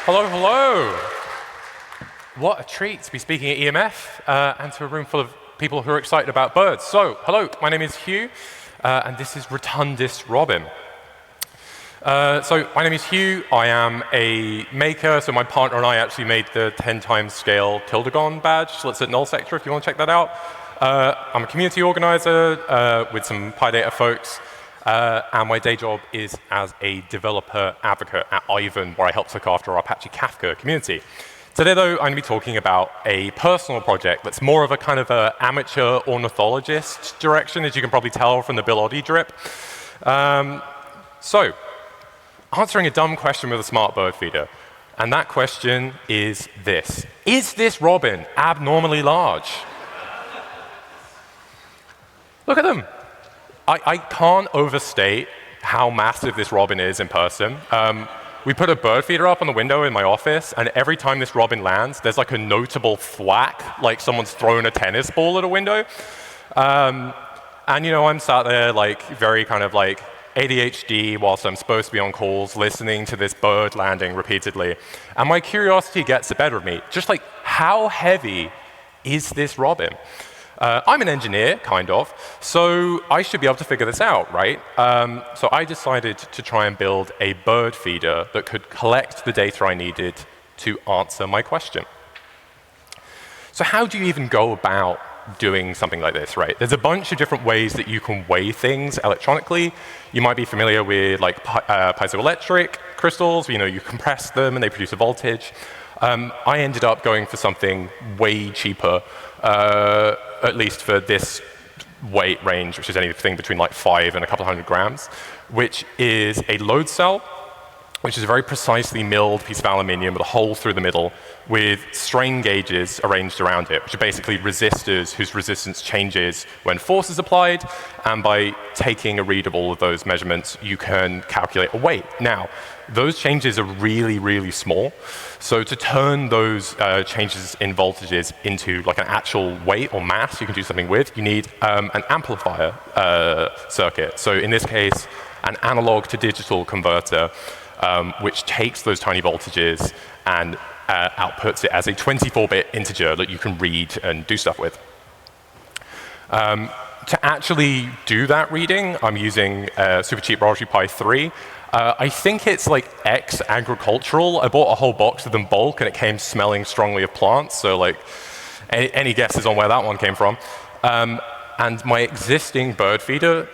Hello, hello. What a treat to be speaking at EMF and to a room full of people who are excited about birds. So, hello, my name is Hugh, and this is Rotundest Robin. So, my name is Hugh. I am a maker, so my partner and I actually made the 10 times scale Tildagon badge. So it's at Null Sector if you want to check that out. I'm a community organizer with some PyData folks. And my day job is as a developer advocate at Ivan, where I help look after our Apache Kafka community. Today, though, I'm going to be talking about a personal project that's more of a kind of a amateur ornithologist direction, as you can probably tell from the Bill Oddie drip. So, answering a dumb question with a smart bird feeder. And that question is this. Is this robin abnormally large? Look at them. I can't overstate how massive this robin is in person. We put a bird feeder up on the window in my office, and every time this robin lands, there's like a notable thwack, like someone's thrown a tennis ball at a window. And you know, I'm sat there like very kind of like ADHD whilst I'm supposed to be on calls, listening to this bird landing repeatedly. And my curiosity gets the better of me. Just like, how heavy is this robin? I'm an engineer, kind of, so I should be able to figure this out, right? So I decided to try and build a bird feeder that could collect the data I needed to answer my question. So how do you even go about doing something like this, right? There's a bunch of different ways that you can weigh things electronically. You might be familiar with like piezoelectric crystals, you know, you compress them and they produce a voltage. I ended up going for something way cheaper, at least for this weight range, which is anything between like 5 and a couple hundred grams, which is a load cell, which is a very precisely milled piece of aluminium with a hole through the middle with strain gauges arranged around it, which are basically resistors whose resistance changes when force is applied, and by taking a read of all of those measurements, you can calculate a weight. Now, those changes are really, really small, so to turn those changes in voltages into like an actual weight or mass you can do something with, you need an amplifier circuit. So in this case, an analog to digital converter, which takes those tiny voltages and outputs it as a 24-bit integer that you can read and do stuff with. To actually do that reading, I'm using super cheap Raspberry Pi 3. I think it's like agricultural. I bought a whole box of them bulk, and it came smelling strongly of plants. So like, any guesses on where that one came from? And my existing bird feeder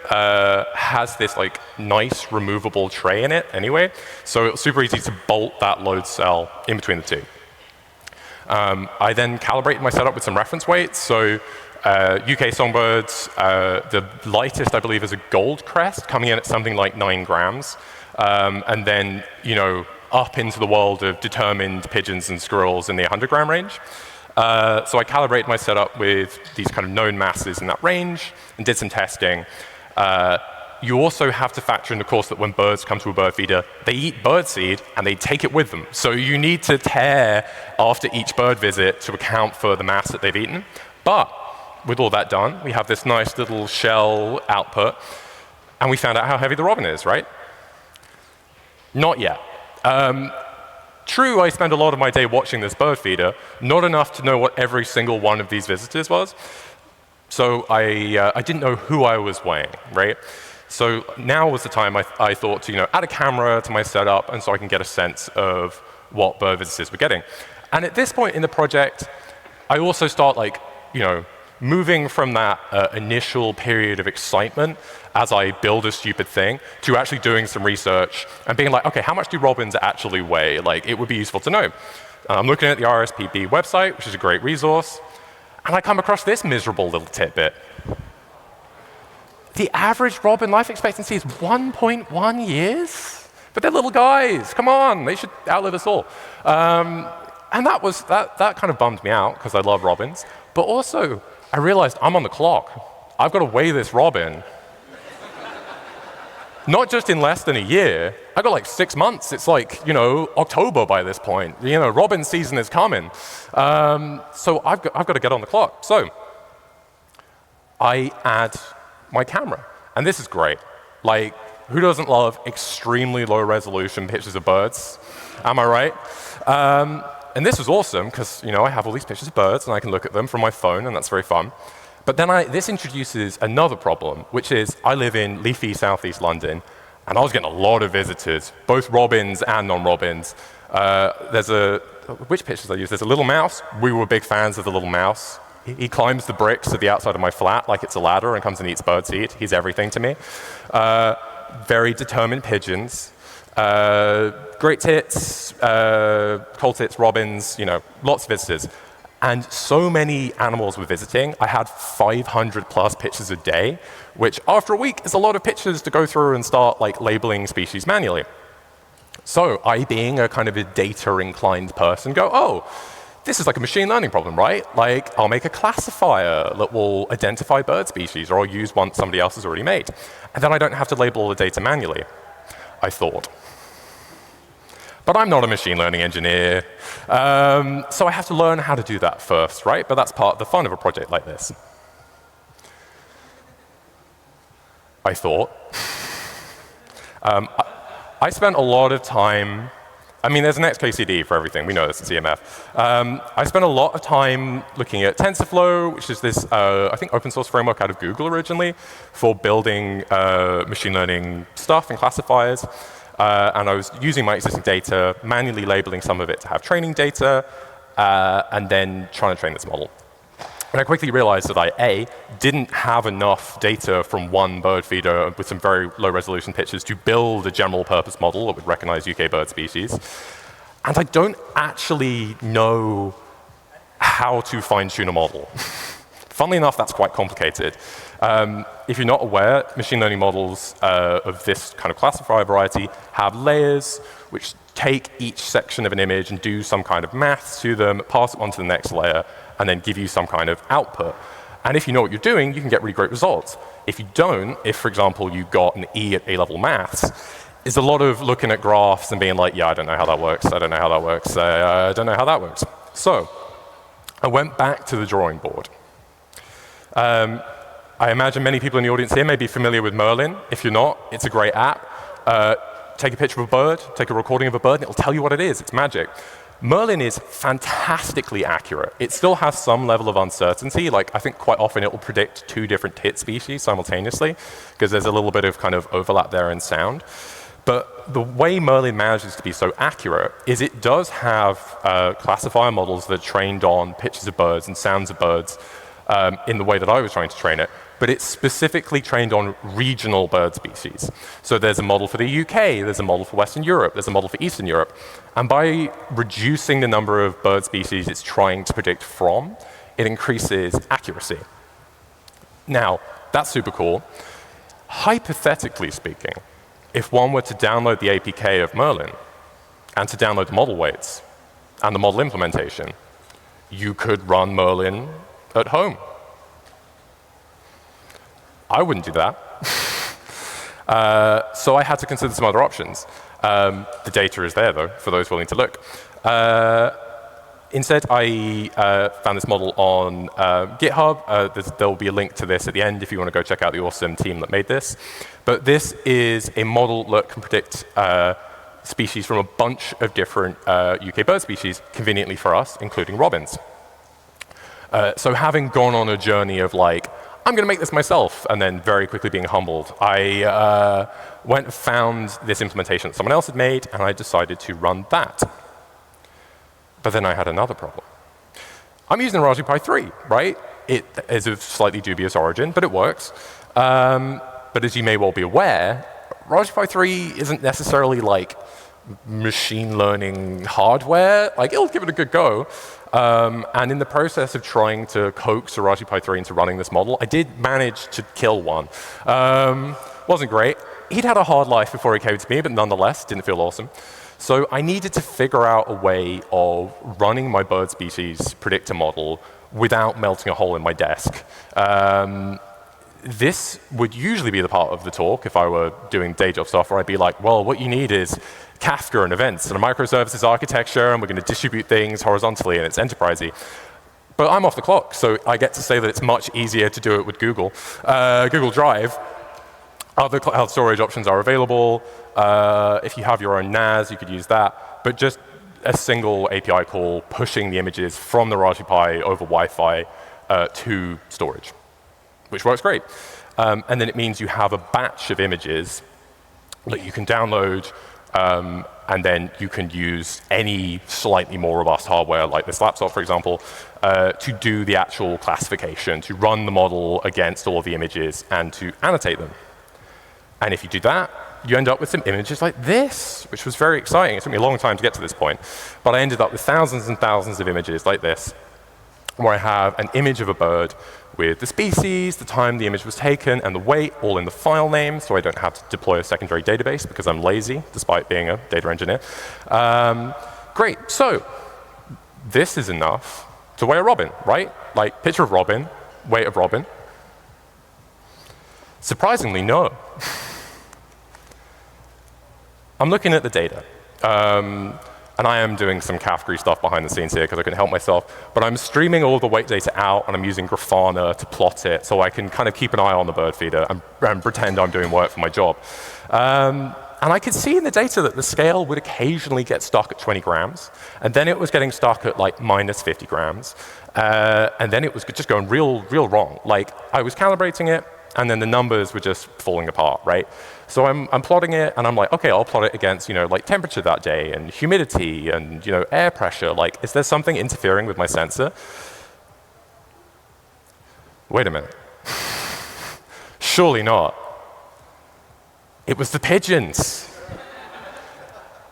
has this like nice removable tray in it anyway, so it's super easy to bolt that load cell in between the two. I then calibrated my setup with some reference weights. So UK Songbirds, the lightest I believe is a gold crest, coming in at something like 9 grams. And then, you know, up into the world of determined pigeons and squirrels in the 100-gram range. So I calibrated my setup with these kind of known masses in that range and did some testing. You also have to factor in, of course, that when birds come to a bird feeder, they eat birdseed and they take it with them. So you need to tear after each bird visit to account for the mass that they've eaten. But with all that done, we have this nice little shell output, and we found out how heavy the robin is, right? Not yet. True, I spend a lot of my day watching this bird feeder, not enough to know what every single one of these visitors was. So I didn't know who I was weighing, right? So now was the time I thought to, you know, add a camera to my setup, and so I can get a sense of what bird visitors were getting. And at this point in the project, I also start like, you know, moving from that initial period of excitement as I build a stupid thing to actually doing some research and being like, okay, how much do robins actually weigh? Like, it would be useful to know. I'm looking at the RSPB website, which is a great resource, and I come across this miserable little tidbit. The average robin life expectancy is 1.1 years? But they're little guys, come on, they should outlive us all. And that kind of bummed me out, because I love robins, but also, I realized I'm on the clock. I've got to weigh this robin. Not just in less than a year. I've got like 6 months. It's like, you know, October by this point. You know, robin season is coming. So I've got to get on the clock. So I add my camera. And this is great. Like, Who doesn't love extremely low resolution pictures of birds? Am I right? And this was awesome because I have all these pictures of birds and I can look at them from my phone and that's very fun. But then this introduces another problem, which is I live in leafy southeast London and I was getting a lot of visitors, both robins and non-robins. Which pictures I use? There's a little mouse. We were big fans of the little mouse. He climbs the bricks at the outside of my flat like it's a ladder and comes and eats birdseed. He's everything to me. Very determined pigeons. Great tits, coal tits, robins, lots of visitors. And so many animals were visiting. I had 500 plus pictures a day, which after a week is a lot of pictures to go through and start labeling species manually. So I, being a kind of a data-inclined person, go, oh, this is like a machine learning problem, right? I'll make a classifier that will identify bird species, or I'll use one somebody else has already made. And then I don't have to label all the data manually, I thought. But I'm not a machine learning engineer, so I have to learn how to do that first, right? But that's part of the fun of a project like this. I thought. I spent a lot of time, there's an XKCD for everything, we know this, it's EMF. I spent a lot of time looking at TensorFlow, which is this, I think, open source framework out of Google originally, for building machine learning stuff and classifiers. And I was using my existing data, manually labeling some of it to have training data, and then trying to train this model. And I quickly realized that I, didn't have enough data from one bird feeder with some very low resolution pictures to build a general purpose model that would recognize UK bird species. And I don't actually know how to fine tune a model. Funnily enough, that's quite complicated. If you're not aware, machine learning models of this kind of classifier variety have layers which take each section of an image and do some kind of maths to them, pass it on to the next layer, and then give you some kind of output. And if you know what you're doing, you can get really great results. If you don't, if, for example, you got an E at A-level maths, it's a lot of looking at graphs and being like, yeah, I don't know how that works, I don't know how that works, I don't know how that works. So I went back to the drawing board. I imagine many people in the audience here may be familiar with Merlin. If you're not, it's a great app. Take a picture of a bird, take a recording of a bird, and it'll tell you what it is. It's magic. Merlin is fantastically accurate. It still has some level of uncertainty. I think quite often it will predict 2 different tit species simultaneously, because there's a little bit of kind of overlap there in sound. But the way Merlin manages to be so accurate is it does have classifier models that are trained on pictures of birds and sounds of birds in the way that I was trying to train it, but it's specifically trained on regional bird species. So there's a model for the UK, there's a model for Western Europe, there's a model for Eastern Europe. And by reducing the number of bird species it's trying to predict from, it increases accuracy. Now, that's super cool. Hypothetically speaking, if one were to download the APK of Merlin and to download the model weights and the model implementation, you could run Merlin at home. I wouldn't do that. So I had to consider some other options. The data is there, though, for those willing to look. Instead, I found this model on GitHub. There will be a link to this at the end if you want to go check out the awesome team that made this. But this is a model that can predict species from a bunch of different UK bird species, conveniently for us, including robins. So having gone on a journey of I'm going to make this myself, and then very quickly being humbled, I went and found this implementation that someone else had made, and I decided to run that. But then I had another problem. I'm using Raspberry Pi 3, right? It is of slightly dubious origin, but it works. But as you may well be aware, Raspberry Pi 3 isn't necessarily machine learning hardware. It'll give it a good go. And in the process of trying to coax a Raspberry Pi 3 into running this model, I did manage to kill one. Wasn't great. He'd had a hard life before he came to me, but nonetheless, didn't feel awesome. So I needed to figure out a way of running my bird species predictor model without melting a hole in my desk. This would usually be the part of the talk if I were doing day job stuff, where I'd be like, well, what you need is Kafka and events and a microservices architecture, and we're going to distribute things horizontally, and it's enterprisey. But I'm off the clock, so I get to say that it's much easier to do it with Google Drive. Other cloud storage options are available. If you have your own NAS, you could use that. But just a single API call pushing the images from the Raspberry Pi over Wi-Fi to storage, which works great. And then it means you have a batch of images that you can download, and then you can use any slightly more robust hardware, like this laptop, for example, to do the actual classification, to run the model against all of the images, and to annotate them. And if you do that, you end up with some images like this, which was very exciting. It took me a long time to get to this point. But I ended up with thousands and thousands of images like this, where I have an image of a bird with the species, the time the image was taken, and the weight, all in the file name, so I don't have to deploy a secondary database because I'm lazy, despite being a data engineer. Great, so this is enough to weigh a robin, right? Like, picture of robin, weight of robin. Surprisingly, no. I'm looking at the data. And I am doing some Kafka stuff behind the scenes here because I couldn't help myself. But I'm streaming all the weight data out, and I'm using Grafana to plot it so I can kind of keep an eye on the bird feeder and pretend I'm doing work for my job. And I could see in the data that the scale would occasionally get stuck at 20 grams, and then it was getting stuck at like minus 50 grams. And then it was just going real wrong. Like, I was calibrating it, and then the numbers were just falling apart, right? So I'm plotting it, and I'm like, okay, I'll plot it against, like temperature that day, and humidity, and air pressure. Like, is there something interfering with my sensor? Wait a minute. Surely not. It was the pigeons.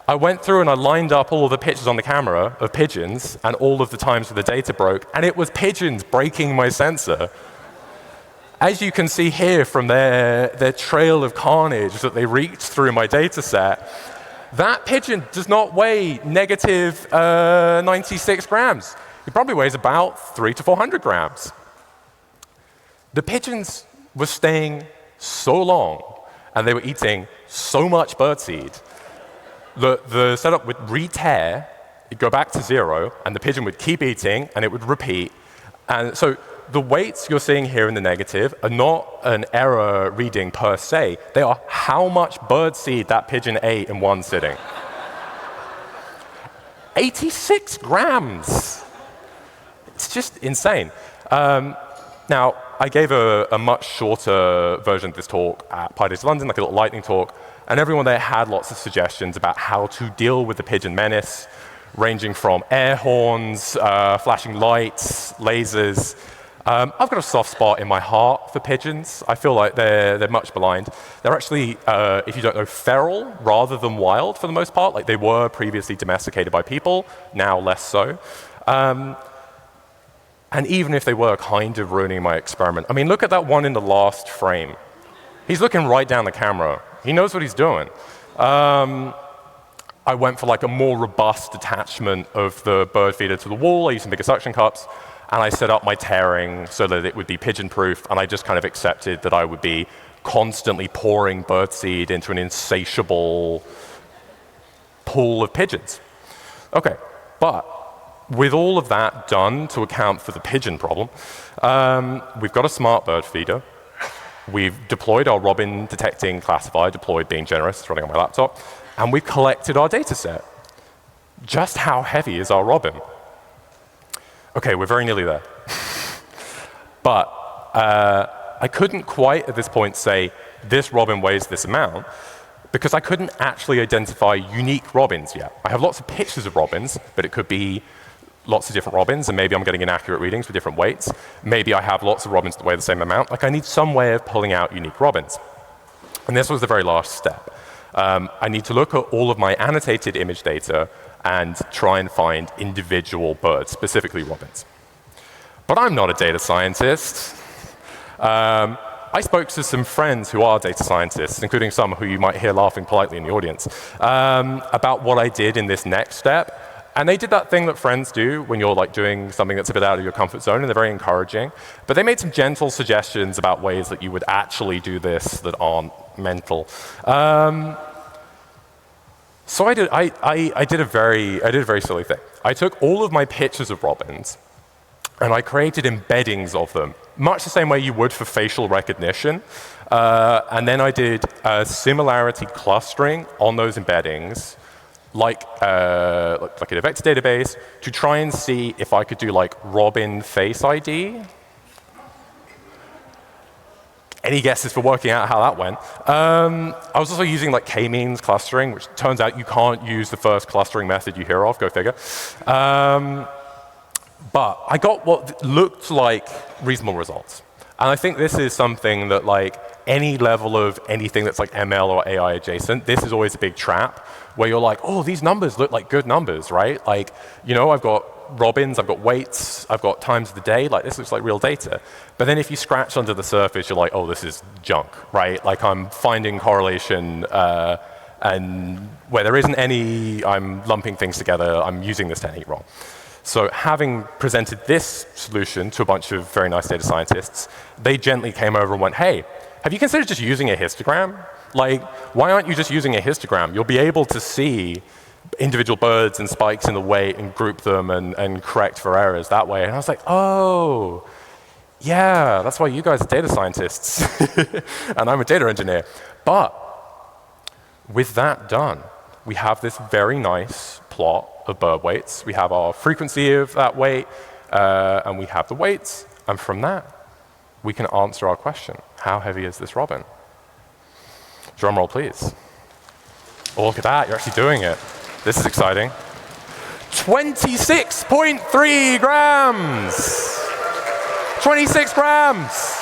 I went through and I lined up all of the pictures on the camera of pigeons, and all of the times where the data broke, and it was pigeons breaking my sensor. As you can see here from their trail of carnage that they reached through my data set, that pigeon does not weigh negative 96 grams. It probably weighs about 300 to 400 grams. The pigeons were staying so long, and they were eating so much birdseed that the setup would re-tear, it'd go back to 0, and the pigeon would keep eating, and it would repeat. And so the weights you're seeing here in the negative are not an error reading per se. They are how much birdseed that pigeon ate in one sitting. 86 grams. It's just insane. Now, I gave a much shorter version of this talk at PyData London, like a little lightning talk, and everyone there had lots of suggestions about how to deal with the pigeon menace, ranging from air horns, flashing lights, lasers. I've got a soft spot in my heart for pigeons. I feel like they're much maligned. They're actually, if you don't know, feral rather than wild for the most part. Like, they were previously domesticated by people, now less so. And even if they were kind of ruining my experiment, I mean, look at that one in the last frame. He's looking right down the camera. He knows what he's doing. I went for like a more robust attachment of the bird feeder to the wall. I used some bigger suction cups, and I set up my tearing so that it would be pigeon-proof, and I just kind of accepted that I would be constantly pouring birdseed into an insatiable pool of pigeons. Okay, but with all of that done to account for the pigeon problem, we've got a smart bird feeder. We've deployed our robin detecting classifier, deployed being generous, it's running on my laptop, and we've collected our data set. Just how heavy is our robin? Okay, we're very nearly there. But I couldn't quite at this point say, this robin weighs this amount, because I couldn't actually identify unique robins yet. I have lots of pictures of robins, but it could be lots of different robins, and maybe I'm getting inaccurate readings with different weights. Maybe I have lots of robins that weigh the same amount. Like, I need some way of pulling out unique robins. And this was the very last step. I need to look at all of my annotated image data and try and find individual birds, specifically robins. But I'm not a data scientist. I spoke to some friends who are data scientists, including some who you might hear laughing politely in the audience, about what I did in this next step. And they did that thing that friends do when you're like doing something that's a bit out of your comfort zone, and they're very encouraging. But they made some gentle suggestions about ways that you would actually do this that aren't mental. So I did a very silly thing. I took all of my pictures of robins, and I created embeddings of them, much the same way you would for facial recognition. And then I did similarity clustering on those embeddings, like in a vector database, to try and see if I could do like Robin Face ID. Any guesses for working out how that went? I was also using like k-means clustering, which turns out you can't use the first clustering method you hear of, go figure. But I got what looked like reasonable results. And I think this is something that like any level of anything that's like ML or AI adjacent, this is always a big trap where you're like, oh, these numbers look like good numbers, right? Like, you know, I've got robins, I've got weights, I've got times of the day, like this looks like real data. But then if you scratch under the surface, you're like, oh, this is junk, right? Like I'm finding correlation and where there isn't any, I'm lumping things together, I'm using this technique wrong. So having presented this solution to a bunch of very nice data scientists, they gently came over and went, hey, have you considered just using a histogram? Like, why aren't you just using a histogram? You'll be able to see individual birds and spikes in the weight and group them and correct for errors that way. And I was like, oh, yeah, that's why you guys are data scientists. And I'm a data engineer. But with that done, we have this very nice plot of bird weights. We have our frequency of that weight, and we have the weights. And from that, we can answer our question. How heavy is this robin? Drum roll, please. Oh, look at that. You're actually doing it. This is exciting. 26.3 grams. 26 grams.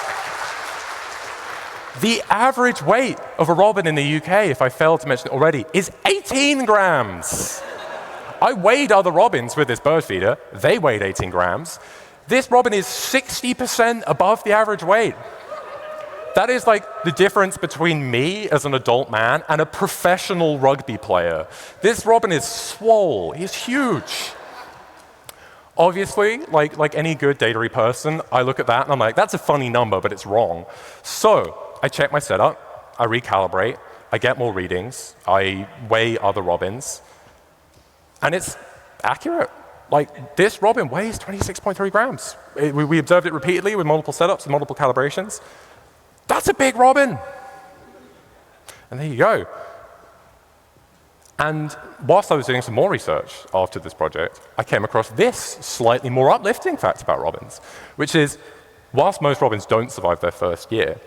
The average weight of a robin in the UK, if I failed to mention it already, is 18 grams. I weighed other robins with this bird feeder. They weighed 18 grams. This robin is 60% above the average weight. That is like the difference between me as an adult man and a professional rugby player. This robin is swole. He's huge. Obviously, like any good data-y person, I look at that and I'm like, that's a funny number, but it's wrong. So I check my setup, I recalibrate, I get more readings, I weigh other robins, and it's accurate. Like, this robin weighs 26.3 grams. We observed it repeatedly with multiple setups and multiple calibrations. That's a big robin. And there you go. And whilst I was doing some more research after this project, I came across this slightly more uplifting fact about robins, which is, whilst most robins don't survive their first year,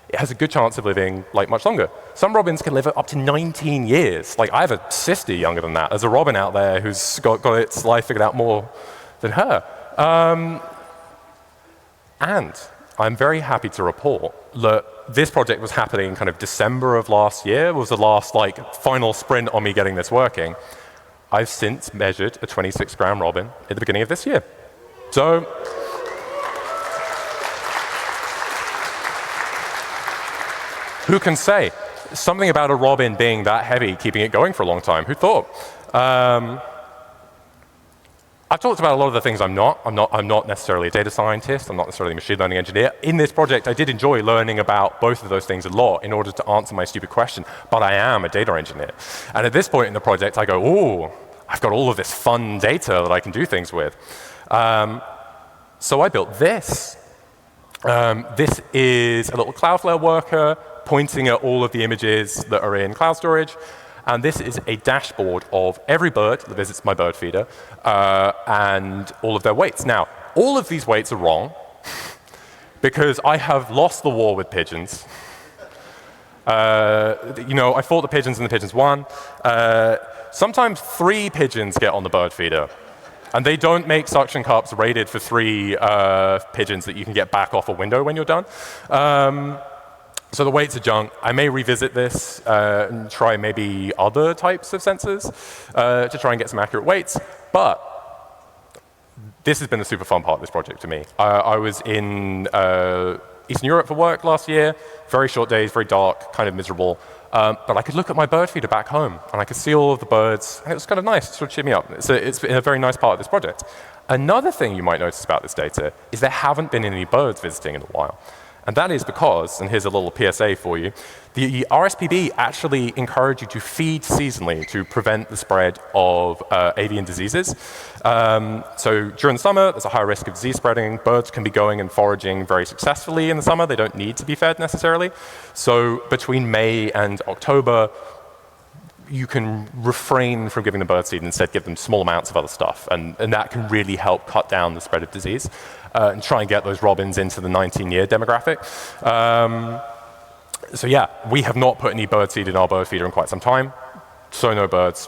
it has a good chance of living like much longer. Some robins can live up to 19 years. Like, I have a sister younger than that. There's a robin out there who's got its life figured out more than her. And I'm very happy to report that this project was happening kind of December of last year, was the last like final sprint on me getting this working. I've since measured a 26-gram robin at the beginning of this year. So who can say? Something about a robin being that heavy, keeping it going for a long time. Who thought? I've talked about a lot of the things I'm not. I'm not necessarily a data scientist. I'm not necessarily a machine learning engineer. In this project, I did enjoy learning about both of those things a lot in order to answer my stupid question, but I am a data engineer. And at this point in the project, I go, oh, I've got all of this fun data that I can do things with. So I built this. This is a little Cloudflare worker pointing at all of the images that are in cloud storage. And this is a dashboard of every bird that visits my bird feeder and all of their weights. Now, all of these weights are wrong because I have lost the war with pigeons. You know, I fought the pigeons and the pigeons won. Sometimes 3 pigeons get on the bird feeder. And they don't make suction cups rated for 3 pigeons that you can get back off a window when you're done. So the weights are junk. I may revisit this and try maybe other types of sensors to try and get some accurate weights. But this has been the super fun part of this project to me. I was in Eastern Europe for work last year. Very short days, very dark, kind of miserable. But I could look at my bird feeder back home, and I could see all of the birds. And it was kind of nice. It sort of cheered me up. It's been a very nice part of this project. Another thing you might notice about this data is there haven't been any birds visiting in a while. And that is because, and here's a little PSA for you, the RSPB actually encourage you to feed seasonally to prevent the spread of avian diseases. So during the summer, there's a higher risk of disease spreading. Birds can be going and foraging very successfully in the summer. They don't need to be fed necessarily. So between May and October, you can refrain from giving them birdseed and instead give them small amounts of other stuff. And that can really help cut down the spread of disease and try and get those robins into the 19-year demographic. So yeah, we have not put any birdseed in our bird feeder in quite some time, so no birds.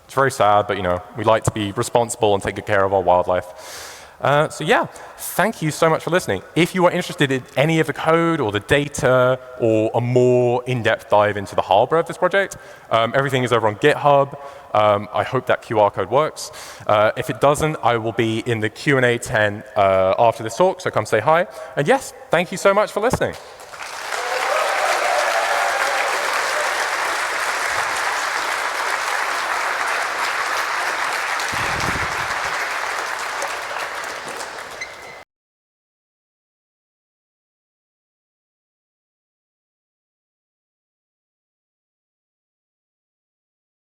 It's very sad, but we like to be responsible and take good care of our wildlife. So yeah, thank you so much for listening. If you are interested in any of the code or the data or a more in-depth dive into the hardware of this project, everything is over on GitHub. I hope that QR code works. If it doesn't, I will be in the Q&A tent after this talk, so come say hi. And yes, thank you so much for listening.